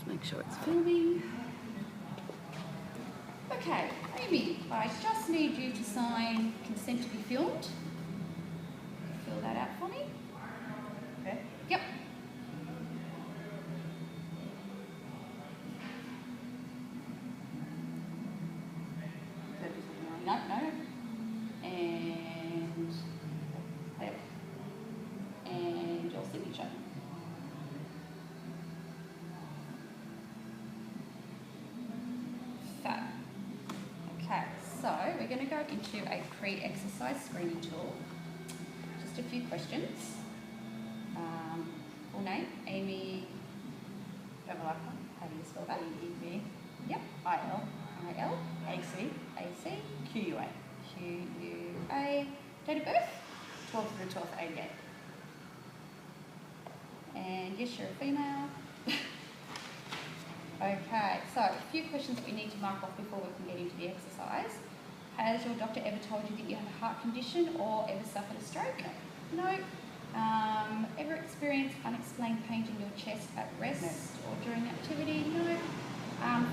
Just make sure it's filming. Okay, Amy, I just need you to sign consent to be filmed. Fill that out for me. Okay. Yep. No. And your signature. Fab. Okay, so we're going to go into a pre-exercise screening tool. Just a few questions. Full name, Amy. How do you spell that? E-E-V. Yep. I-L. I-L. A-C. A-C. Q-U-A. Q-U-A. Date of birth? 12th of the 12th, 88. And yes, you're a female. Okay, so a few questions that we need to mark off before we can get into the exercise. Has your doctor ever told you that you have a heart condition or ever suffered a stroke? No. Ever experienced unexplained pain in your chest at rest or during activity? No.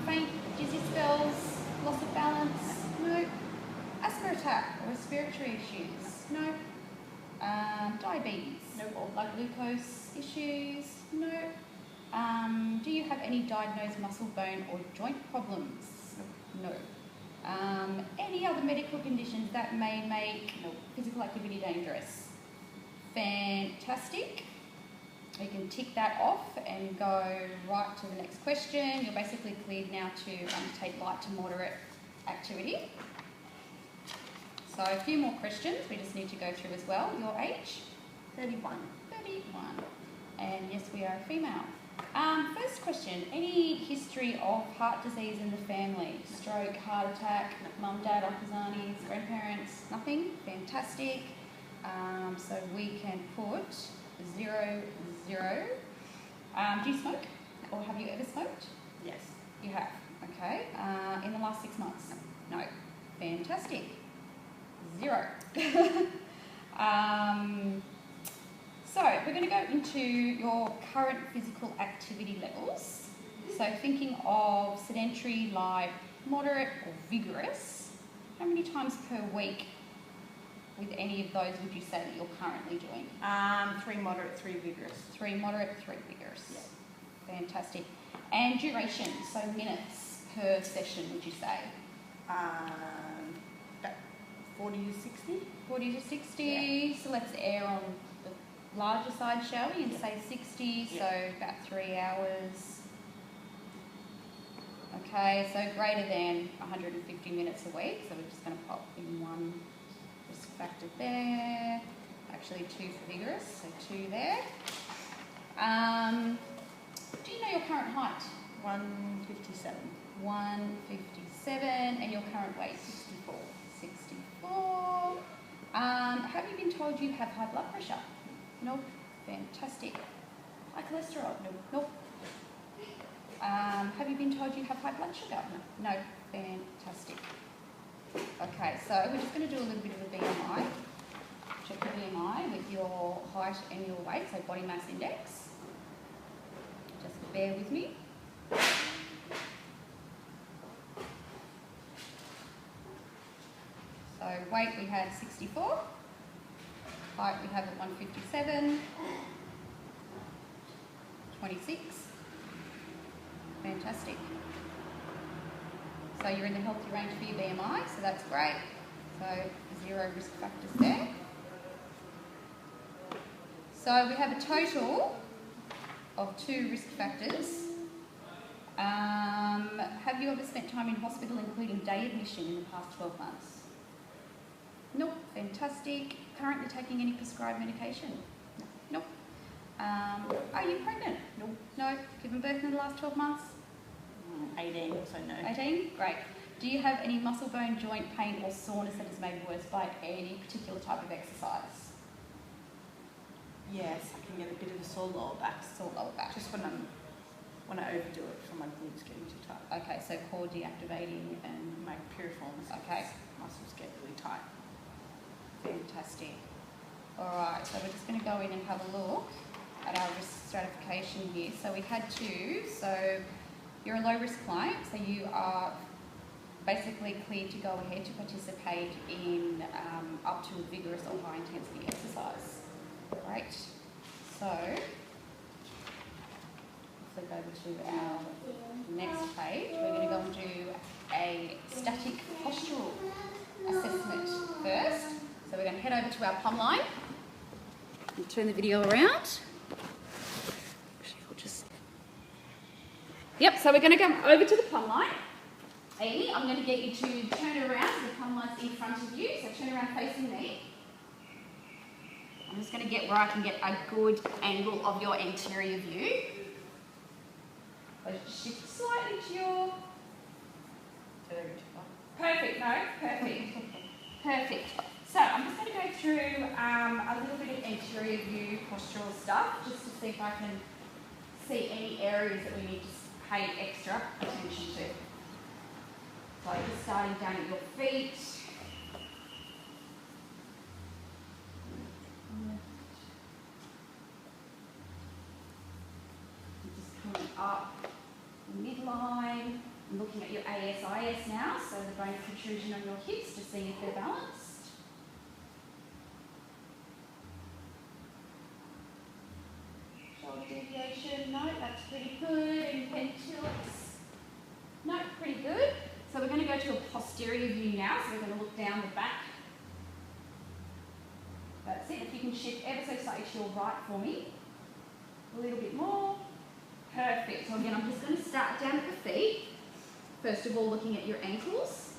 Faint, dizzy spells, loss of balance? No. Asthma attack or respiratory issues? No. Diabetes? No. Or blood glucose issues? No. Do you have any diagnosed muscle, bone or joint problems? No. Any other medical conditions that may make physical activity dangerous? Fantastic. You can tick that off and go right to the next question. You're basically cleared now to undertake light to moderate activity. So a few more questions we just need to go through as well. Your age? 31. 31. And yes, we are a female. First question, any history of heart disease in the family? Stroke, heart attack, mum, dad, uncles, aunties, grandparents? Nothing? Fantastic. So we can put 0, 0. Do you smoke? Or have you ever smoked? Yes. You have. Okay. In the last 6 months? No. Fantastic. 0. So we're going to go into your current physical activity levels. So thinking of sedentary, light, moderate or vigorous, how many times per week with any of those would you say that you're currently doing? 3 moderate, 3 vigorous. 3 moderate, 3 vigorous. Yeah. Fantastic. And duration, so minutes per session would you say? About 40 to 60. 40 to 60. Yeah. So let's err on the larger side, shall we? And say 60, yeah. so about 3 hours. Okay, so greater than 150 minutes a week. So we're just going to pop in 1 risk factor there. Actually 2 for vigorous, so 2 there. Do you know your current height? 157. 157, and your current weight? 64. 64. Have you been told you have high blood pressure? Nope. Fantastic. High cholesterol? Nope. Have you been told you have high blood sugar? No. Fantastic. Okay, so we're just going to do a little bit of a BMI. Check the BMI with your height and your weight, so body mass index. Just bear with me. So weight we had 64, height we have at 157, 26, fantastic. So you're in the healthy range for your BMI, so that's great. So 0 risk factors there. So we have a total of 2 risk factors. Have you ever spent time in hospital including day admission in the past 12 months? Nope. Fantastic. Currently taking any prescribed medication? Nope. Are you pregnant? Nope. No. Given birth in the last 12 months? 18, so no. 18? Great. Do you have any muscle, bone, joint pain or soreness that is made worse by any particular type of exercise? Yes, I can get a bit of a sore lower back. Sore lower back. Just when I overdo it from my glutes getting too tight. Okay, so core deactivating and My piriformis muscles get really tight. Fantastic. Alright, so we're just going to go in and have a look at our risk stratification here. So we had 2, so You're a low-risk client, so you are basically cleared to go ahead to participate in up to vigorous or high-intensity exercise. Great. So, flick over to our next page. We're going to go and do a static postural assessment first. So we're going to head over to our plumb line and turn the video around. Yep, so we're going to come over to the plumb line. Amy, I'm going to get you to turn around so the plumb line's in front of you. So turn around facing me. I'm just going to get where I can get a good angle of your anterior view. Shift slightly to your... Perfect, no, perfect. Perfect. So I'm just going to go through a little bit of anterior view postural stuff just to see if I can see any areas that we need to pay extra attention to. So just starting down at your feet. Just coming up the midline. I'm looking at your ASIS now, so the bone protrusion on your hips, just seeing if they're balanced. Shoulder deviation, no, that's pretty good. And tilts, no, pretty good. So we're going to go to a posterior view now, so we're going to look down the back. That's it. If you can shift ever so slightly to your right for me. A little bit more. Perfect. So again, I'm just going to start down at the feet. First of all, looking at your ankles.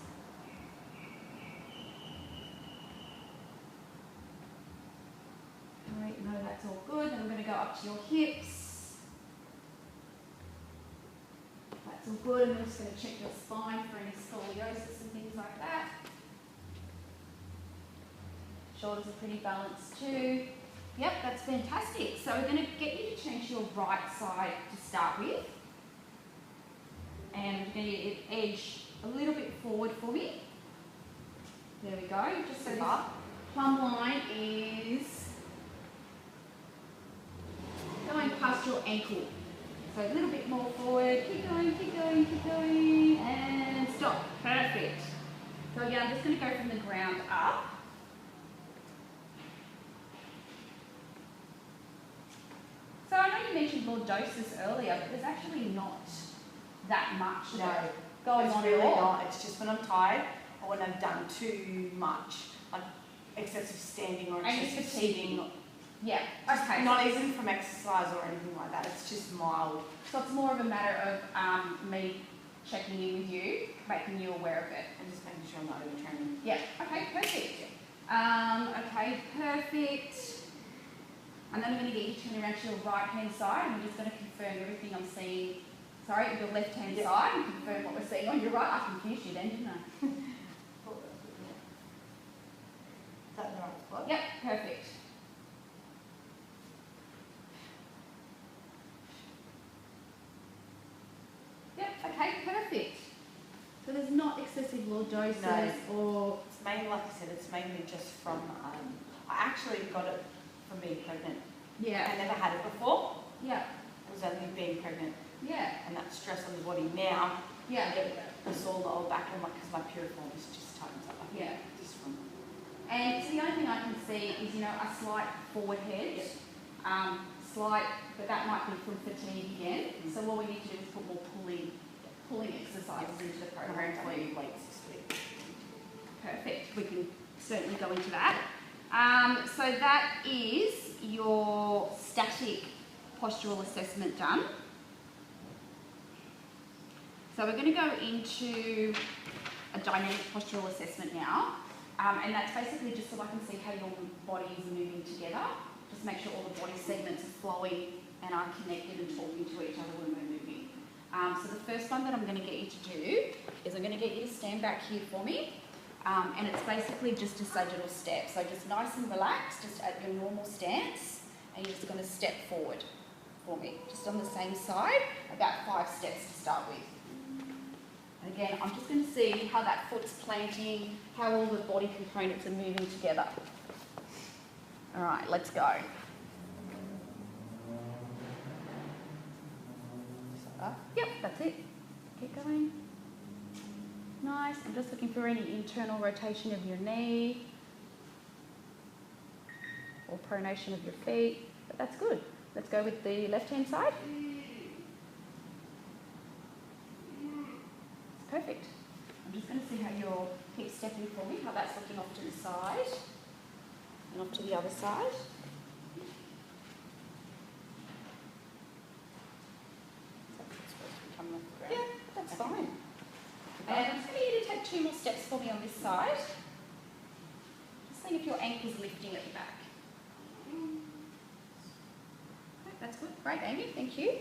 Great, no, that's all good. Then I'm going to go up to your hips. That's all good. And I'm just going to check your spine for any scoliosis and things like that. Shoulders are pretty balanced too. Yep, that's fantastic. So we're going to get you to change your right side to start with. And I'm going to get your edge a little bit forward for me. There we go. Just so this plumb line is going past your ankle. So a little bit more forward. Keep going, keep going, keep going. And stop. Perfect. So again, I'm just going to go from the ground up. So I know you mentioned lordosis earlier, but there's actually not that much going on really at all. not. It's just when I'm tired or when I've done too much, like excessive standing or excessive sitting. Yeah, okay. Not even from exercise or anything like that. It's just mild. So it's more of a matter of me checking in with you, making you aware of it. And just making sure I'm not overtraining. Yeah, okay, perfect. Okay, perfect. And then I'm going to get you to turn around to your right-hand side, and we're just going to confirm everything I'm seeing. Sorry, your left-hand side, and confirm what we're seeing on your right. I confused you then, didn't I? Is that the right spot? Yep, perfect. Yep, okay, perfect. So there's not excessive lordosis or... It's mainly, like I said, it's mainly just from, I actually got it from being pregnant. Yeah. I never had it before. Yeah. It was only being pregnant. Yeah. And that stress on the body now. Yeah. I get a sore lower back and because my piriform is just tightens up. Yeah. This one. And so the only thing I can see is, a slight forward head. Yep. Slight, but that might be from fatigue again. So what we need to do is put more pulling exercises into the program. Weights this week. Perfect. We can certainly go into that. So that is your static postural assessment done. So we're going to go into a dynamic postural assessment now. And that's basically just so I can see how your body is moving together. Just make sure all the body segments are flowing and are connected and talking to each other when we're moving. So the first one that I'm going to get you to do is I'm going to get you to stand back here for me. And it's basically just a sagittal step. So just nice and relaxed, just at your normal stance. And you're just going to step forward for me. Just on the same side, about 5 steps to start with. And again, I'm just going to see how that foot's planting, how all the body components are moving together. All right, let's go. Up. Yep, that's it. Keep going. Nice. I'm just looking for any internal rotation of your knee or pronation of your feet, but that's good. Let's go with the left-hand side. Perfect. I'm just going to see how you're keep stepping for me, how that's looking off to the side and off to the other side. Yeah, that's fine. And I'm just going to get you to take 2 more steps for me on this side. Just seeing if your ankle's lifting at the back. Okay, that's good. Great, Amy. Thank you.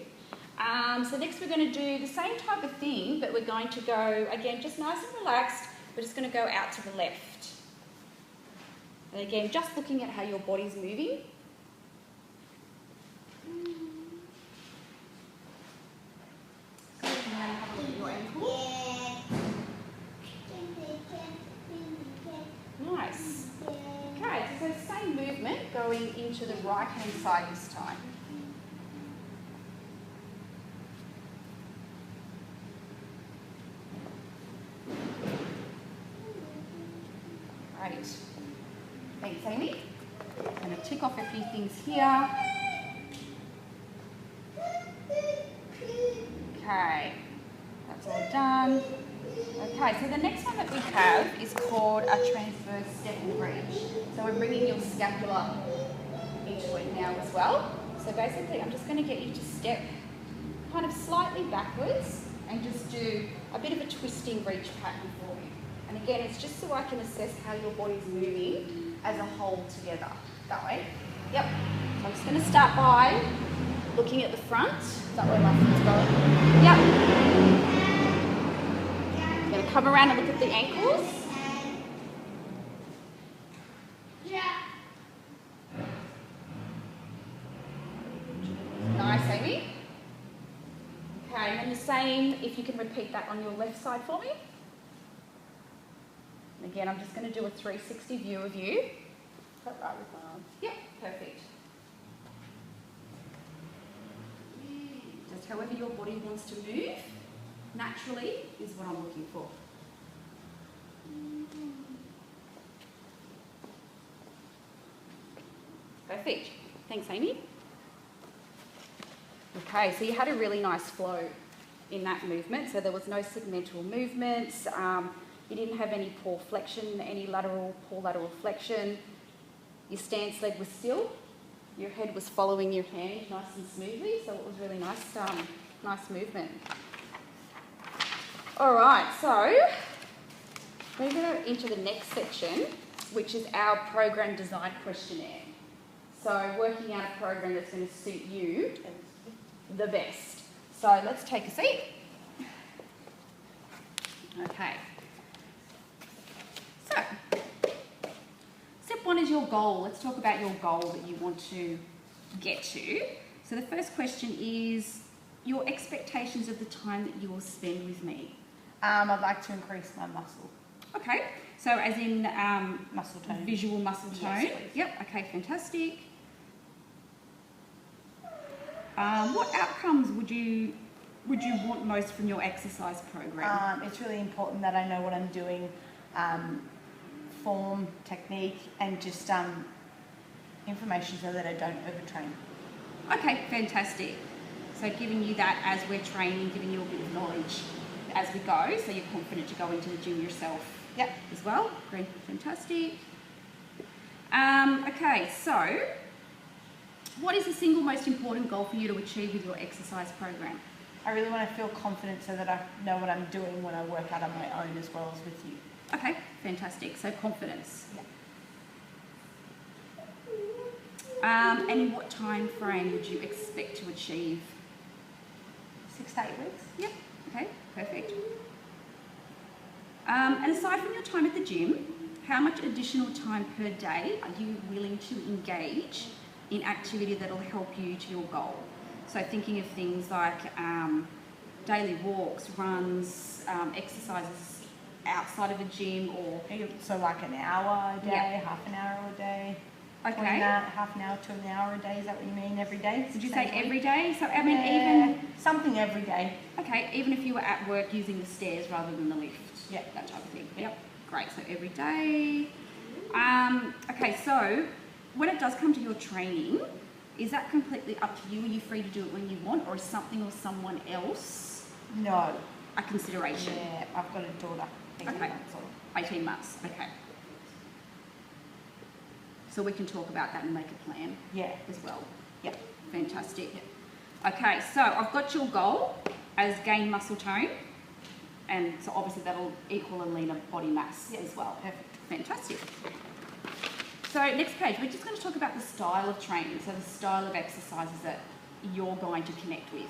So next we're going to do the same type of thing, but we're going to go, again, just nice and relaxed. We're just going to go out to the left. And again, just looking at how your body's moving. So you can have a look at your ankle. Nice. Okay, so same movement going into the right-hand side this time. Great. Thanks, Amy. I'm going to tick off a few things here. Okay, that's all done. Okay, so the next one that we have is called a transverse step and bridge. So we're bringing your scapula into it now as well. So basically I'm just going to get you to step kind of slightly backwards and just do a bit of a twisting reach pattern for me. And again, it's just so I can assess how your body's moving as a whole together. That way. Yep. So I'm just going to start by looking at the front. Is that where my foot's going? Yep. I'm going to come around and look at the ankles. Nice, Amy. Okay, and then the same, if you can repeat that on your left side for me. And again, I'm just going to do a 360 view of you. Is that right with my arms? Yep, perfect. Just however your body wants to move, naturally, is what I'm looking for. Perfect. Thanks, Amy. Okay, so you had a really nice flow in that movement. So there was no segmental movements. You didn't have any poor flexion, any poor lateral flexion. Your stance leg was still. Your head was following your hand nice and smoothly. So it was really nice, nice movement. All right, so we're going to into the next section, which is our program design questionnaire. So working out a program that's going to suit you the best. So let's take a seat. Okay. So, step 1 is your goal. Let's talk about your goal that you want to get to. So the first question is your expectations of the time that you will spend with me. I'd like to increase my muscle. Okay. So as in muscle tone. Visual muscle tone. Yes, please. Yep. Okay. Fantastic. What outcomes would you want most from your exercise program? It's really important that I know what I'm doing, form, technique, and just information so that I don't overtrain. Okay, fantastic. So giving you that as we're training, giving you a bit of knowledge as we go, so you're confident to go into the gym yourself. Yep. As well. Great, fantastic. Okay, so what is the single most important goal for you to achieve with your exercise program? I really want to feel confident so that I know what I'm doing when I work out on my own as well as with you. Okay, fantastic. So confidence. Yeah. And in what time frame would you expect to achieve? 6 to 8 weeks. Yep. Okay, perfect. And aside from your time at the gym, how much additional time per day are you willing to engage in activity that will help you to your goal? So thinking of things like daily walks, runs, exercises outside of a gym, or So like an hour a day, Yep. half an hour a day. Okay. Putting that half an hour to an hour a day, is that what you mean, every day? Did you say every day? So, I mean, even... Something every day. Okay, even if you were at work using the stairs rather than the lift. Yeah. That type of thing. Yep. Great, so every day. Okay, so when it does come to your training, is that completely up to you? Are you free to do it when you want, or is something or someone else No. a consideration? Yeah, I've got a daughter. 18 Okay. months old. 18 months, okay. So we can talk about that and make a plan as well. Yeah. Fantastic. Okay, so I've got your goal as gain muscle tone, and so obviously that'll equal a leaner body mass as well. Perfect. Fantastic. So next page, we're just going to talk about the style of training, so the style of exercises that you're going to connect with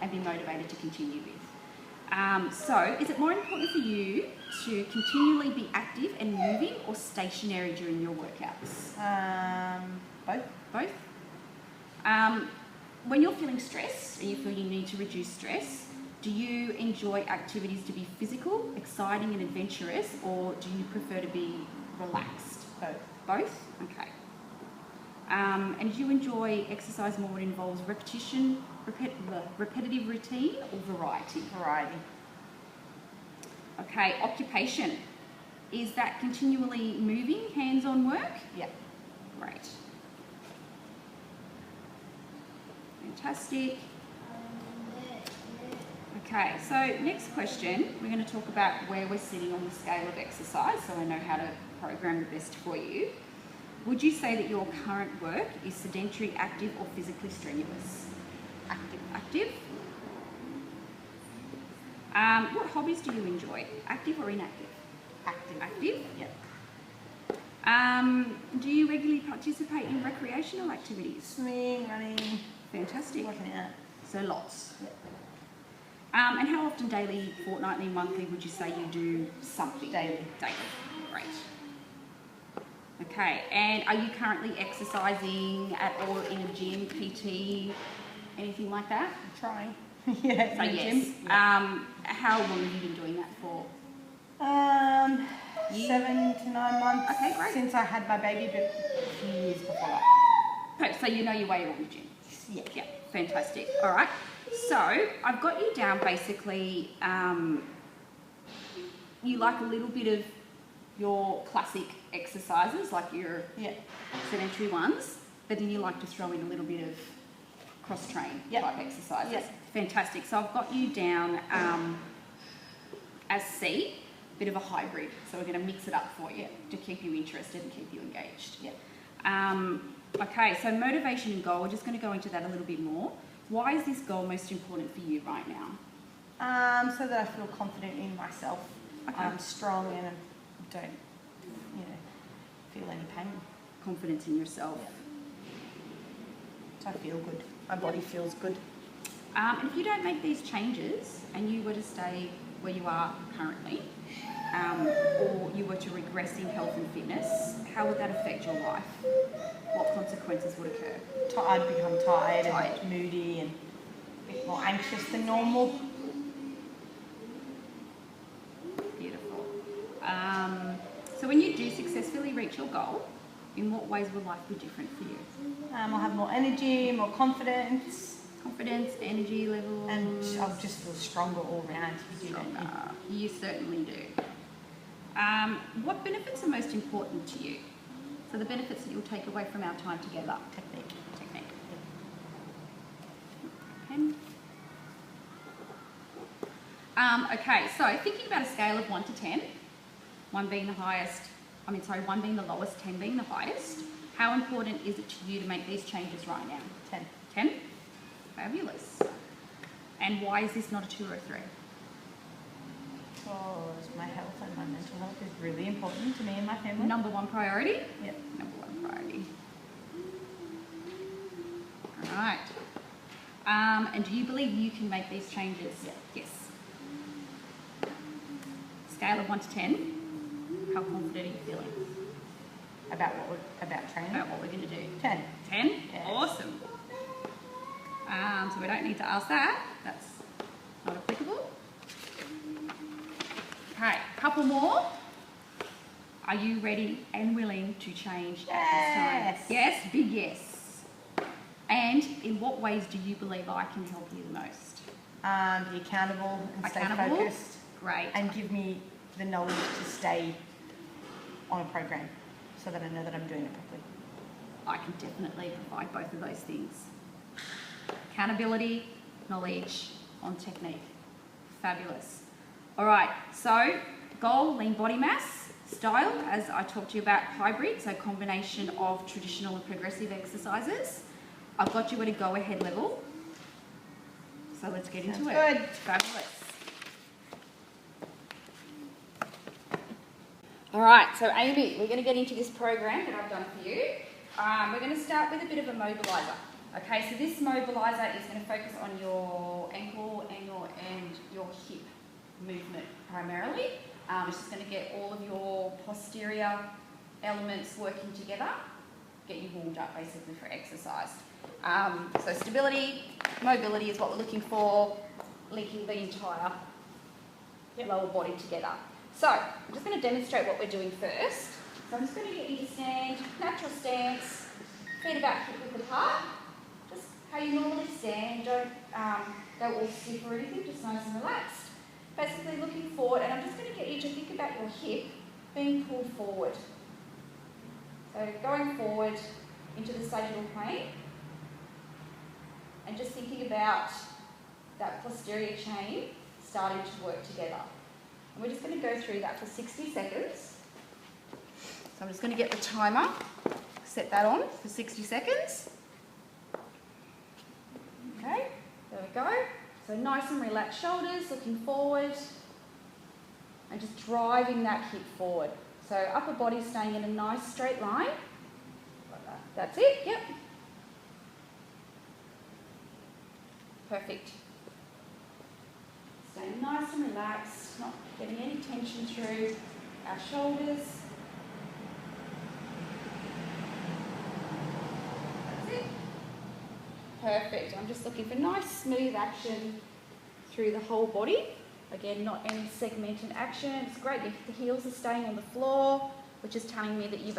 and be motivated to continue with. So is it more important for you to continually be active and moving or stationary during your workouts? Both. Both? When you're feeling stressed and you feel you need to reduce stress, do you enjoy activities to be physical, exciting and adventurous, or do you prefer to be relaxed? Both. Both? Okay. And do you enjoy exercise more when it involves repetition, repetitive routine, or variety? Variety. Okay, occupation. Is that continually moving, hands-on work? Yeah. Great. Fantastic. Okay, so next question, we're going to talk about where we're sitting on the scale of exercise, so I know how to program the best for you. Would you say that your current work is sedentary, active, or physically strenuous? Active. Active. What hobbies do you enjoy? Active or inactive? Active. Active? Yeah. Do you regularly participate in recreational activities? Swimming, running. Fantastic. Working out. So lots. Yeah. And how often, daily, fortnightly, monthly, would you say you do something? Daily. Daily. Great. Okay, and are you currently exercising at all in a gym, PT, anything like that? I'm trying. Yeah, so in the yes. gym. Yeah. How long have you been doing that for? 7 to 9 months. Okay, great. Since I had my baby, but a few years before that. Okay, so you know your way around the gym. Yeah. Yeah, fantastic. All right. So I've got you down basically. You like a little bit of your classic exercises, like your sedentary ones, but then you like to throw in a little bit of cross-train type exercises. Yep. Fantastic. So I've got you down as C, bit of a hybrid. So we're going to mix it up for you to keep you interested and keep you engaged. Yep. Okay, so motivation and goal, we're just going to go into that a little bit more. Why is this goal most important for you right now? So that I feel confident in myself. Okay. I'm strong and I don't, feel any pain. Confidence in yourself. Yeah. So I feel good. My body feels good. And if you don't make these changes and you were to stay where you are currently, or you were to regress in health and fitness, how would that affect your life? What consequences would occur? I'd become tired and moody and a bit more anxious than normal. Beautiful. So when you do successfully reach your goal, in what ways will life be different for you? I'll have more energy, more confidence. Confidence, energy levels. And I'll just feel stronger all round. You certainly do. What benefits are most important to you? So the benefits that you'll take away from our time together. Technique. Pen. Okay, so thinking about a scale of 1 to 10, 1 being the highest, 1 being the lowest, 10 being the highest, how important is it to you to make these changes right now? 10. 10? Fabulous. And why is this not a 2 or a 3? Because my health and my mental health is really important to me and my family. Number 1 priority? Yep. Number 1 priority. All right. And do you believe you can make these changes? Yeah. Yes. Scale of 1 to 10. How confident are you feeling? About training? About what we're going to do? 10. 10? Yes. Awesome. So we don't need to ask that. That's not applicable. Okay, couple more. Are you ready and willing to change at Yes. this time? Yes, big yes. And in what ways do you believe I can help you the most? Be accountable and stay focused. Great. And give me the knowledge to stay on a program so that I know that I'm doing it properly. I can definitely provide both of those things. Accountability, knowledge on technique. Fabulous. All right, so goal, lean body mass. Style, as I talked to you about, hybrid, so combination of traditional and progressive exercises. I've got you at a go-ahead level. So let's get into it. Good. Fabulous. All right, so Amy, we're going to get into this program that I've done for you. We're going to start with a bit of a mobiliser. Okay, so this mobiliser is going to focus on your ankle and your hip movement primarily. It's just going to get all of your posterior elements working together, get you warmed up basically for exercise. So stability, mobility is what we're looking for, linking the entire lower body together. So I'm just going to demonstrate what we're doing first. So I'm just going to get you to stand, natural stance, feet about hip width apart, just how you normally stand. Don't go all stiff or anything, just nice and relaxed. Basically looking forward, and I'm just going to get you to think about your hip being pulled forward. So going forward into the sagittal plane, and just thinking about that posterior chain starting to work together. And we're just going to go through that for 60 seconds. So I'm just going to get the timer, set that on for 60 seconds. Okay, there we go. So nice and relaxed shoulders, looking forward, and just driving that hip forward. So upper body staying in a nice straight line. Like that. That's it, yep. Perfect. Staying nice and relaxed, not getting any tension through our shoulders. That's it. Perfect. I'm just looking for nice smooth action through the whole body. Again, not any segmented action. It's great if the heels are staying on the floor, which is telling me that you're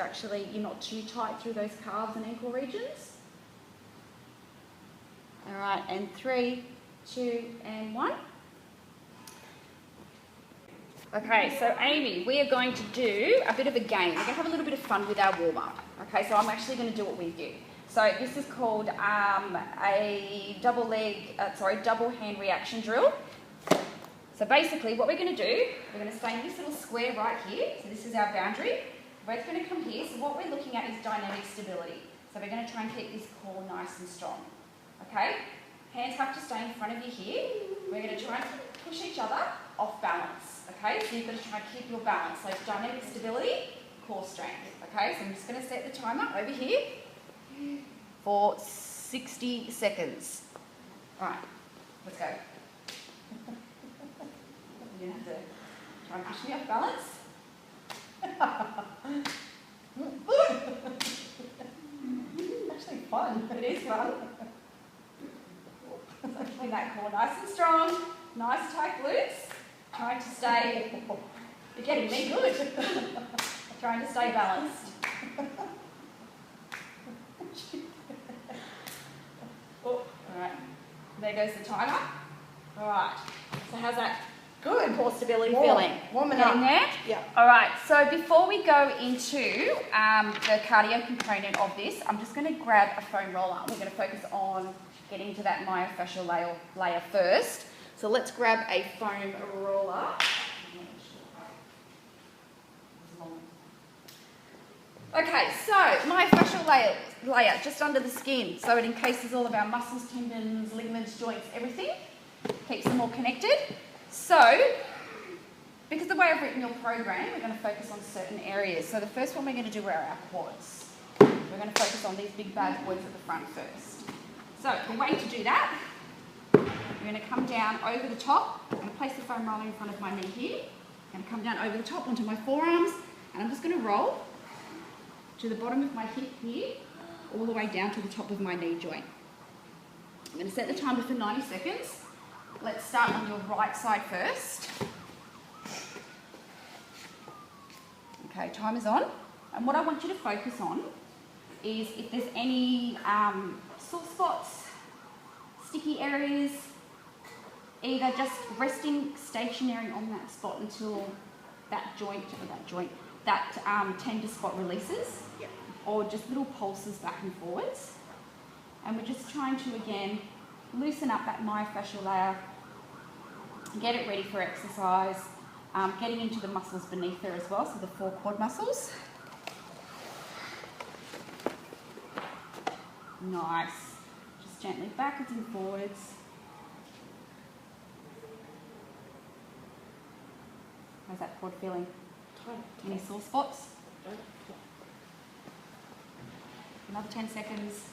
not too tight through those calves and ankle regions. All right, and 3, 2, and 1. Okay, so Amy, we are going to do a bit of a game. We're going to have a little bit of fun with our warm-up. Okay, so I'm actually going to do it with you. So this is called a double hand reaction drill. So basically what we're going to do, we're going to stay in this little square right here. So this is our boundary. We're both going to come here. So what we're looking at is dynamic stability. So we're going to try and keep this core nice and strong. Okay? Hands have to stay in front of you here. We're going to try and push each other off balance. Okay? So you've got to try and keep your balance. So dynamic stability, core strength. Okay? So I'm just going to set the timer over here for 60 seconds. All right, let's go. You're going to have to try and push me off balance. Actually fun. It is fun. So keeping that core nice and strong, nice tight glutes. Trying to stay, you're getting me good. Trying to stay balanced. Oh, all right, there goes the timer. All right, so how's that? Good. Core stability feeling. Warming Getting up. there? Yeah. All right, so before we go into the cardio component of this, I'm just going to grab a foam roller. We're going to focus on getting to that myofascial layer first. So let's grab a foam roller. Okay, so myofascial layer just under the skin, so it encases all of our muscles, tendons, ligaments, joints, everything. Keeps them all connected. So, because the way I've written your program, we're going to focus on certain areas. So the first one we're going to do are our quads. We're going to focus on these big bad boys at the front first. So the way to do that, we're going to come down over the top. I'm going to place the foam roller in front of my knee here. I'm going to come down over the top onto my forearms, and I'm just going to roll to the bottom of my hip here, all the way down to the top of my knee joint. I'm going to set the timer for 90 seconds. Let's start on your right side first. Okay, Okay, timer's on. And what I want you to focus on is if there's any sore spots, sticky areas, either just resting stationary on that spot until that tender spot releases, Yep. or just little pulses back and forwards. And we're just trying to, again, loosen up that myofascial layer, get it ready for exercise, getting into the muscles beneath there as well, so the 4 quad muscles. Nice. Just gently backwards and forwards. How's that quad feeling? Any sore spots? Another 10 seconds.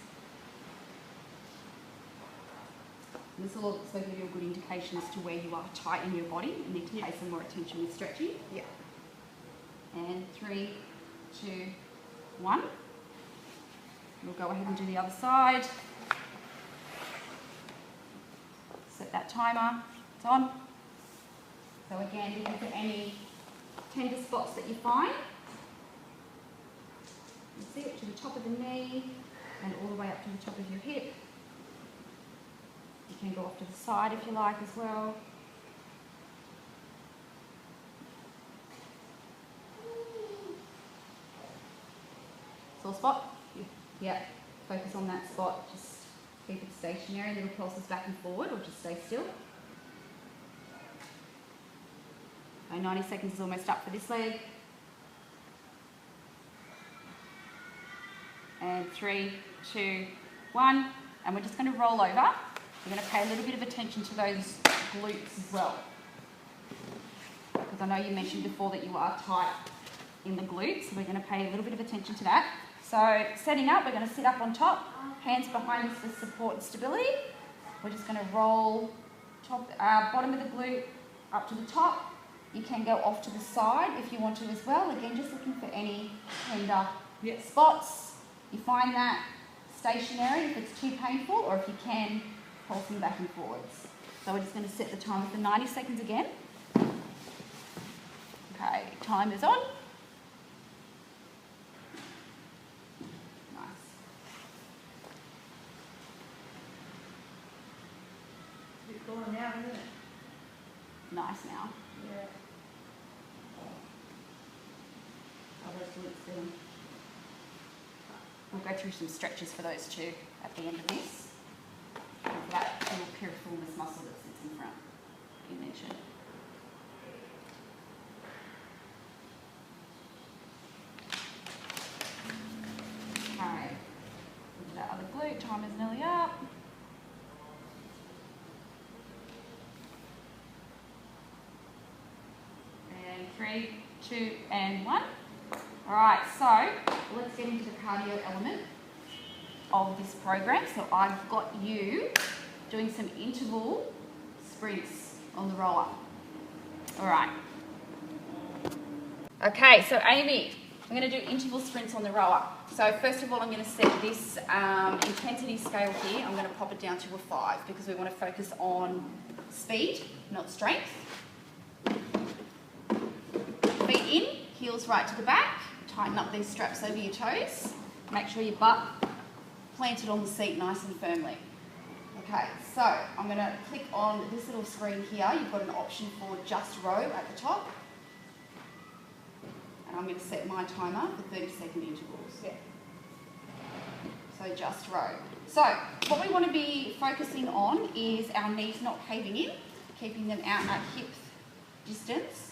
This will also give you a good indication as to where you are tight in your body and need to pay some more attention with stretching. Yeah. And 3, 2, 1. We'll go ahead and do the other side. Set that timer. It's on. So again, looking for any tender spots that you find. You see it to the top of the knee and all the way up to the top of your hip. You can go off to the side if you like as well. Sore spot? Yeah. Focus on that spot. Just keep it stationary. Little pulses back and forward, or just stay still. Okay, 90 seconds is almost up for this leg. And 3, 2, 1. And we're just going to roll over. We're going to pay a little bit of attention to those glutes as well. Because I know you mentioned before that you are tight in the glutes, so we're going to pay a little bit of attention to that. So setting up, we're going to sit up on top, hands behind us for support and stability. We're just going to roll bottom of the glute up to the top. You can go off to the side if you want to as well. Again, just looking for any tender spots. You find that stationary if it's too painful, or if you can, pulsing back and forwards. So we're just going to set the timer for 90 seconds again. Okay, time is on. Nice. It's going now, isn't it? Nice now. Yeah. Oh, those glutes doing. We'll go through some stretches for those two at the end of this. And for that little piriformis muscle that sits in front that you mentioned. Okay. Into that other glute, time is nearly up. And 3, 2, and 1. Alright, so let's get into the cardio element of this program. So I've got you doing some interval sprints on the rower. Alright. Okay, so Amy, I'm going to do interval sprints on the rower. So first of all, I'm going to set this intensity scale here. I'm going to pop it down to a 5 because we want to focus on speed, not strength. Feet in, heels right to the back. Tighten up these straps over your toes. Make sure your butt planted on the seat nice and firmly. Okay, so I'm going to click on this little screen here. You've got an option for just row at the top. And I'm going to set my timer for 30-second intervals. Yeah. So just row. So what we want to be focusing on is our knees not caving in, keeping them out at hip distance.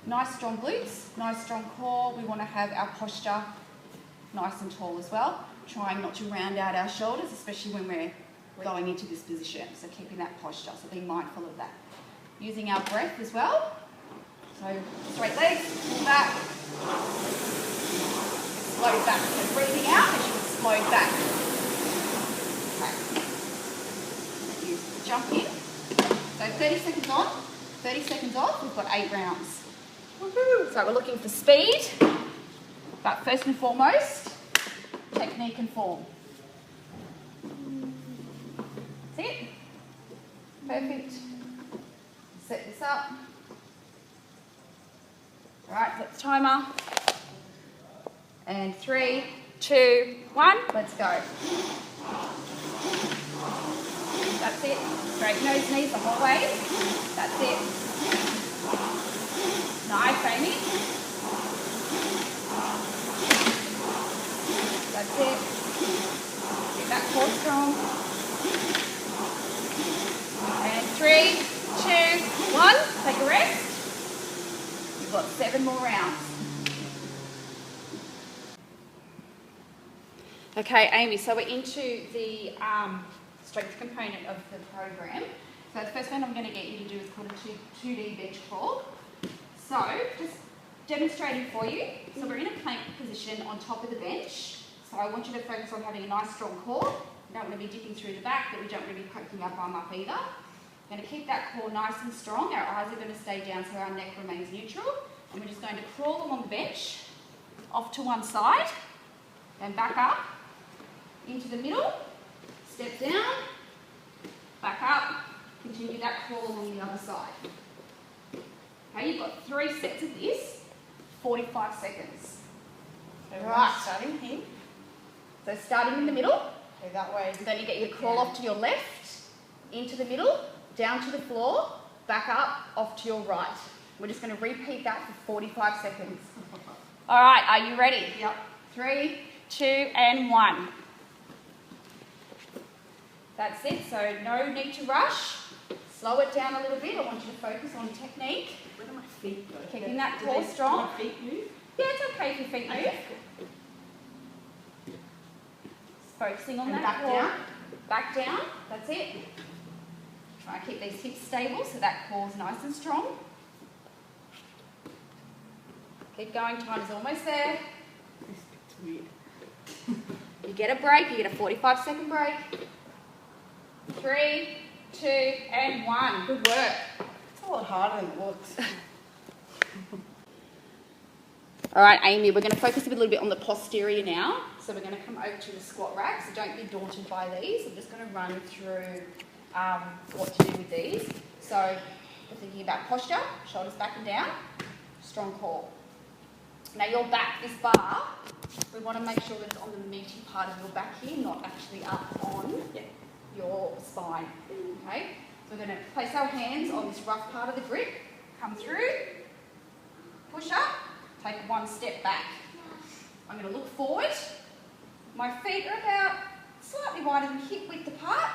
Nice strong glutes, nice strong core. We want to have our posture nice and tall as well. Trying not to round out our shoulders, especially when we're going into this position. So keeping that posture, so be mindful of that. Using our breath as well. So straight legs, pull back, slow back. So breathing out as you explode back. Okay. You jump in. So 30 seconds on, 30 seconds off. We've got 8 rounds. So we're looking for speed, but first and foremost, technique and form. That's it. Perfect. Set this up. All right, set the timer. And 3, 2, 1, let's go. That's it. Straighten those knees the whole way. That's it. Nice, Amy. That's it. Get that core strong. And 3, 2, 1. Take a rest. You've got 7 more rounds. Okay, Amy, so we're into the strength component of the program. So the first one I'm going to get you to do is called a 2D bench crawl. So, just demonstrating for you. So we're in a plank position on top of the bench. So I want you to focus on having a nice strong core. We don't want to be dipping through the back, but we don't want to be poking our bum up either. We're going to keep that core nice and strong. Our eyes are going to stay down so our neck remains neutral. And we're just going to crawl along the bench, off to one side, then back up, into the middle, step down, back up, continue that crawl along the other side. Okay, you've got 3 sets of this, 45 seconds. So Right. starting here. So starting in the middle, Okay, that way. then you get your crawl off to your left, into the middle, down to the floor, back up, off to your right. We're just going to repeat that for 45 seconds. All right, are you ready? Yep. 3, 2, and 1. That's it, so no need to rush. Slow it down a little bit. I want you to focus on technique. Where do my feet go? Keeping that Do core they- strong. Do my feet move? Yeah, it's okay if your feet move. Okay. Focusing on And that back core. down. Back down, that's it. Try and keep these hips stable so that core's nice and strong. Keep going, time is almost there. This bit's weird. You get a break, you get a 45-second break. 3, 2, and 1. Good work. It's a lot harder than it looks. All right, Amy, we're going to focus a little bit on the posterior now. So we're going to come over to the squat rack, so don't be daunted by these. I'm just going to run through what to do with these. So we're thinking about posture, shoulders back and down, strong core. Now your back, this bar, we want to make sure that it's on the meaty part of your back here, not actually up on your spine. Okay, so we're going to place our hands on this rough part of the grip, come through, push up, take 1 step back. I'm going to look forward. My feet are about slightly wider than hip width apart.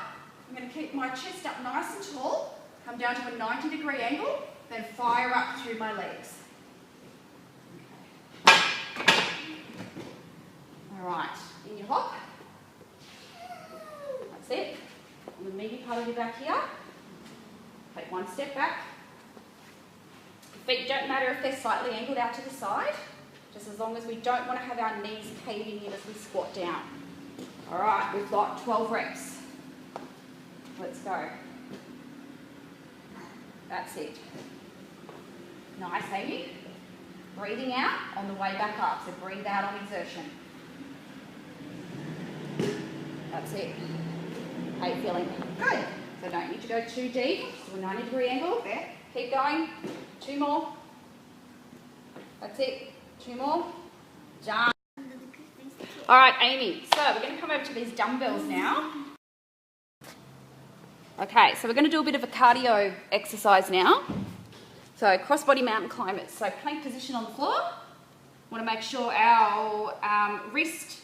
I'm going to keep my chest up nice and tall, come down to a 90-degree angle, then fire up through my legs. Okay. All right, in your hop. That's it. On the meaty part of your back here, take 1 step back. Your feet don't matter if they're slightly angled out to the side, just as long as we don't want to have our knees caving in as we squat down. All right, we've got 12 reps. Let's go. That's it. Nice, Amy. Breathing out on the way back up, so breathe out on exertion. That's it. How are you feeling? Good. So don't need to go too deep, just do a 90-degree angle. There. Keep going. 2 more. That's it. 2 more. Done. All right, Amy. So we're going to come over to these dumbbells now. Okay, so we're going to do a bit of a cardio exercise now. So cross-body mountain climbers. So plank position on the floor. Want to make sure our wrist,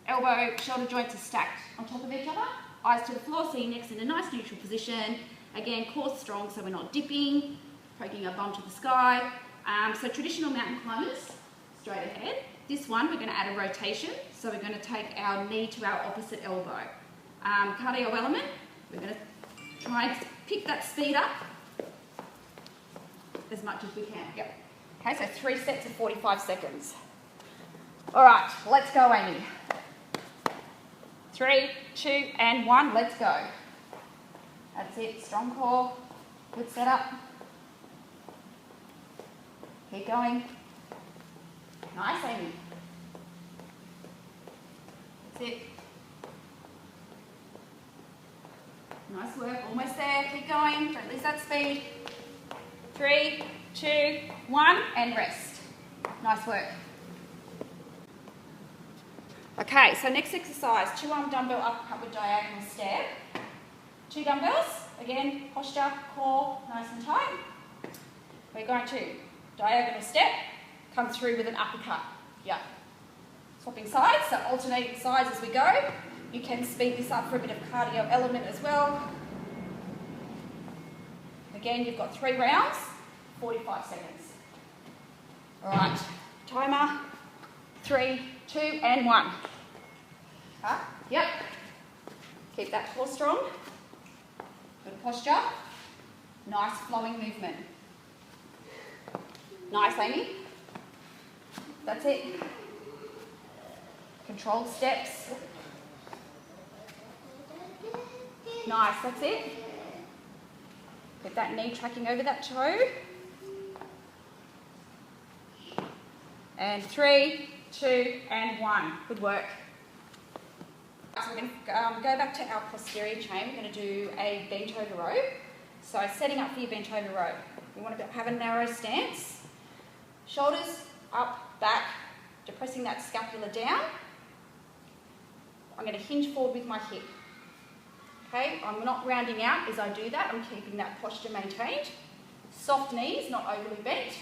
elbow, shoulder joints are stacked on top of each other. Eyes to the floor, so your neck's in a nice neutral position. Again, core strong, so we're not dipping, poking our bum to the sky. So traditional mountain climbers, straight ahead. This one, we're going to add a rotation. So we're going to take our knee to our opposite elbow. Cardio element, we're going to try and pick that speed up as much as we can. Yep. Okay, so 3 sets of 45 seconds. All right, let's go, Amy. 3, 2, and 1, let's go. That's it, strong core, good setup. Keep going. Nice, Amy. That's it. Nice work, almost there, keep going, don't lose that speed. 3, 2, 1, and rest. Nice work. Okay, so next exercise, 2-arm dumbbell uppercut with diagonal step. 2 dumbbells, again, posture, core, nice and tight. We're going to diagonal step, come through with an uppercut. Yeah. Swapping sides, so alternating sides as we go. You can speed this up for a bit of cardio element as well. Again, you've got 3 rounds, 45 seconds. All right, timer, 3, 2, and 1. Yep. Keep that core strong. Good posture. Nice flowing movement. Nice, Amy. That's it. Controlled steps. Nice, that's it. Get that knee tracking over that toe. And 3, 2, and 1. Good work. So we're going to go back to our posterior chain. We're going to do a bent over row. So setting up for your bent over row. We want to have a narrow stance. Shoulders up, back, depressing that scapula down. I'm going to hinge forward with my hip. Okay, I'm not rounding out as I do that. I'm keeping that posture maintained. Soft knees, not overly bent.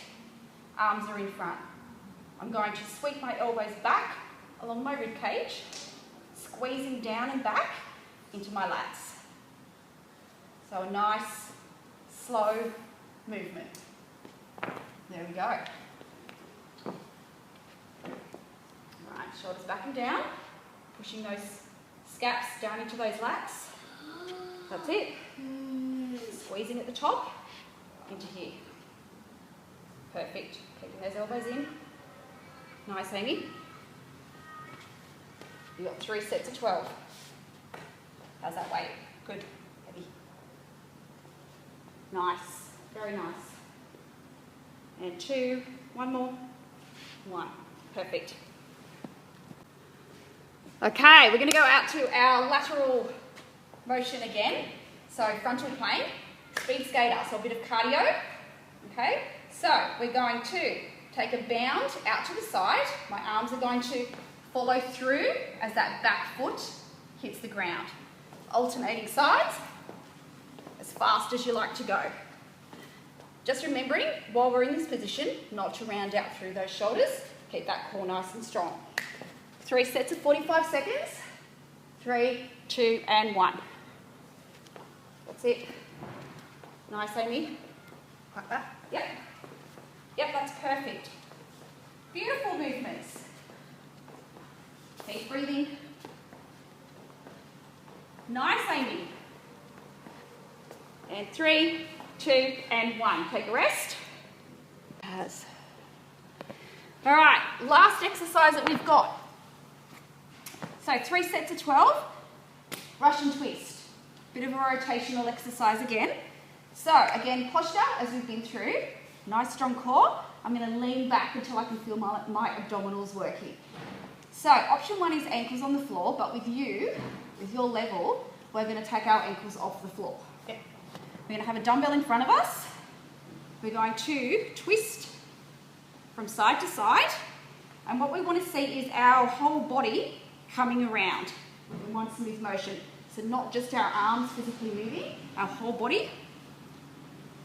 Arms are in front. I'm going to sweep my elbows back along my rib cage, squeezing down and back into my lats. So a nice, slow movement. There we go. All right, shoulders back and down, pushing those scaps down into those lats. That's it. Squeezing at the top into here. Perfect. Keeping those elbows in. Nice, Amy. You've got 3 sets of 12. How's that weight? Good. Heavy. Nice. Very nice. And 2. 1 more. 1. Perfect. Okay, we're going to go out to our lateral motion again. So frontal plane, speed skater, so a bit of cardio. Okay, so we're going to take a bound out to the side. My arms are going to follow through as that back foot hits the ground. Alternating sides as fast as you like to go. Just remembering, while we're in this position, not to round out through those shoulders. Keep that core nice and strong. 3 sets of 45 seconds. 3, 2, and 1. That's it. Nice, Amy. Like that. Yep. Yep, that's perfect. Beautiful movements. Keep breathing. Nice, Amy. And 3, 2, and 1. Take a rest. All right, last exercise that we've got. So 3 sets of 12, Russian twist. Bit of a rotational exercise again. So again, posture as we've been through. Nice strong core. I'm going to lean back until I can feel my abdominals working. So option 1 is ankles on the floor, but with you, with your level, we're going to take our ankles off the floor. Okay. We're going to have a dumbbell in front of us. We're going to twist from side to side. And what we want to see is our whole body coming around in one smooth motion. So not just our arms physically moving, our whole body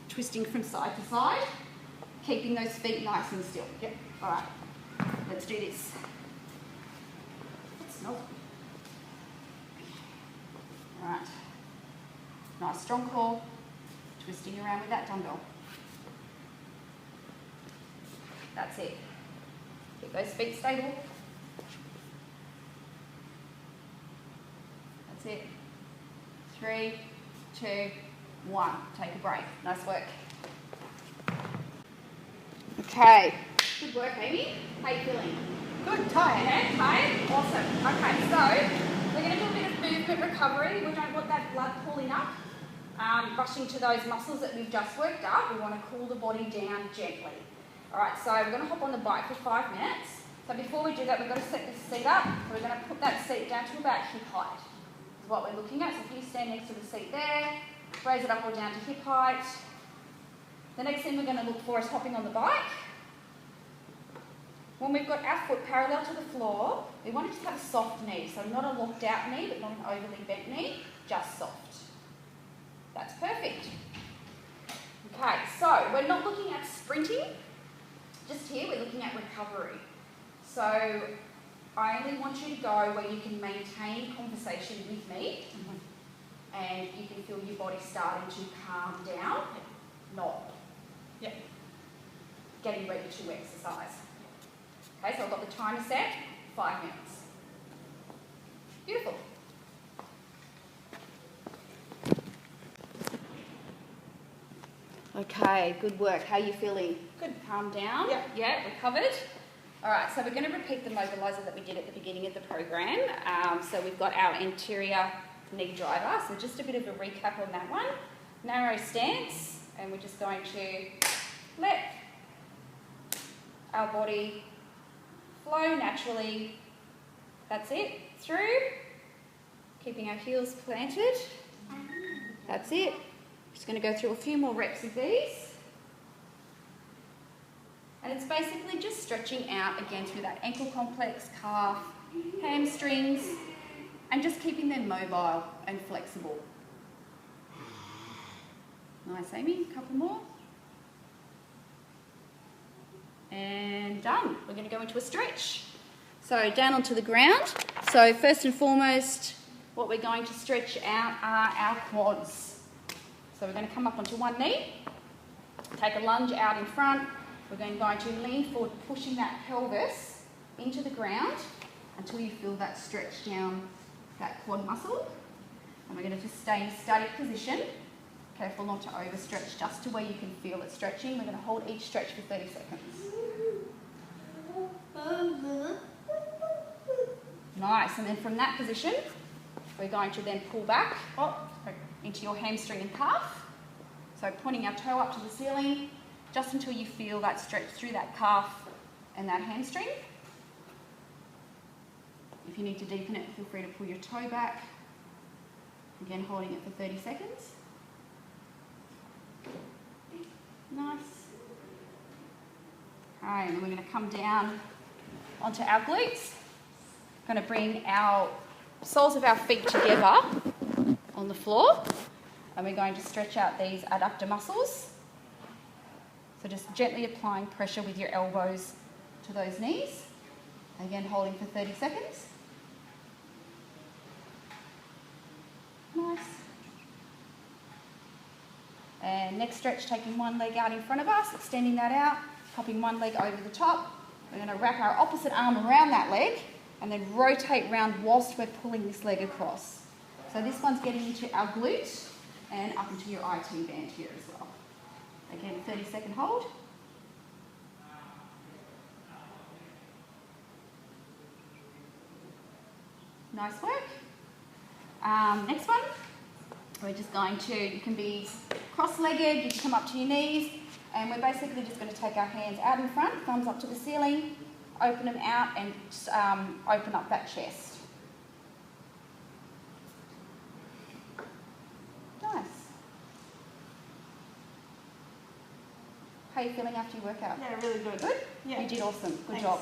twisting from side to side, keeping those feet nice and still. Yep. All right, let's do this. That smells good. All right, nice strong core, twisting around with that dumbbell. That's it. Keep those feet stable. That's it. 3, 2, 1. Take a break. Nice work. Okay. Good work, Amy. How are you feeling? Good. Tired. Yeah, tired? Awesome. Okay, so we're going to do a bit of movement recovery. We don't want that blood pooling up, rushing to those muscles that we've just worked up. We want to cool the body down gently. All right, so we're going to hop on the bike for 5 minutes. So before we do that, we've got to set the seat up. So we're going to put that seat down to about hip height. Is what we're looking at. So if you stand next to the seat there, raise it up or down to hip height. The next thing we're going to look for is hopping on the bike. when we've got our foot parallel to the floor, we want to just have a soft knee. So not a locked out knee, but not an overly bent knee, just soft. That's perfect. Okay, so we're not looking at sprinting. Just here, we're looking at recovery. So I only want you to go where you can maintain conversation with me and you can feel your body starting to calm down, not getting ready to exercise. Okay, so I've got the timer set, 5 minutes. Beautiful. Okay, good work. How are you feeling? Good. Calm down. Yeah, recovered. All right, so we're going to repeat the mobiliser that we did at the beginning of the program. So we've got our anterior knee driver. So just a bit of a recap on that one. Narrow stance, and we're just going to let our body flow naturally. That's it. Through. Keeping our heels planted. That's it. Just going to go through a few more reps of these. And it's basically just stretching out again through that ankle complex, calf, hamstrings, and just keeping them mobile and flexible. Nice, Amy. A couple more. And done. We're going to go into a stretch. So down onto the ground. So first and foremost, what we're going to stretch out are our quads. So we're going to come up onto one knee, take a lunge out in front. We're going to lean forward, pushing that pelvis into the ground until you feel that stretch down that quad muscle. And we're going to just stay in a static position. Careful not to overstretch, just to where you can feel it stretching. We're going to hold each stretch for 30 seconds. Nice, and then from that position, we're going to then pull back into your hamstring and calf. So pointing our toe up to the ceiling, just until you feel that stretch through that calf and that hamstring. If you need to deepen it, feel free to pull your toe back. Again, holding it for 30 seconds. Nice. Okay, and then we're going to come down onto our glutes. Going to bring our soles of our feet together on the floor, and we're going to stretch out these adductor muscles. So just gently applying pressure with your elbows to those knees. Again, holding for 30 seconds. Nice. And next stretch, taking one leg out in front of us, extending that out, popping one leg over the top. We're going to wrap our opposite arm around that leg and then rotate round whilst we're pulling this leg across. So this one's getting into our glute and up into your IT band here as well. Again, 30-second hold. Nice work. Next one, we're just going to, you can be cross-legged, you can come up to your knees, and we're basically just going to take our hands out in front, thumbs up to the ceiling, open them out and open up that chest. Nice. How are you feeling after your workout? Yeah, really good. Good? Yeah. You did awesome. Good Thanks. job.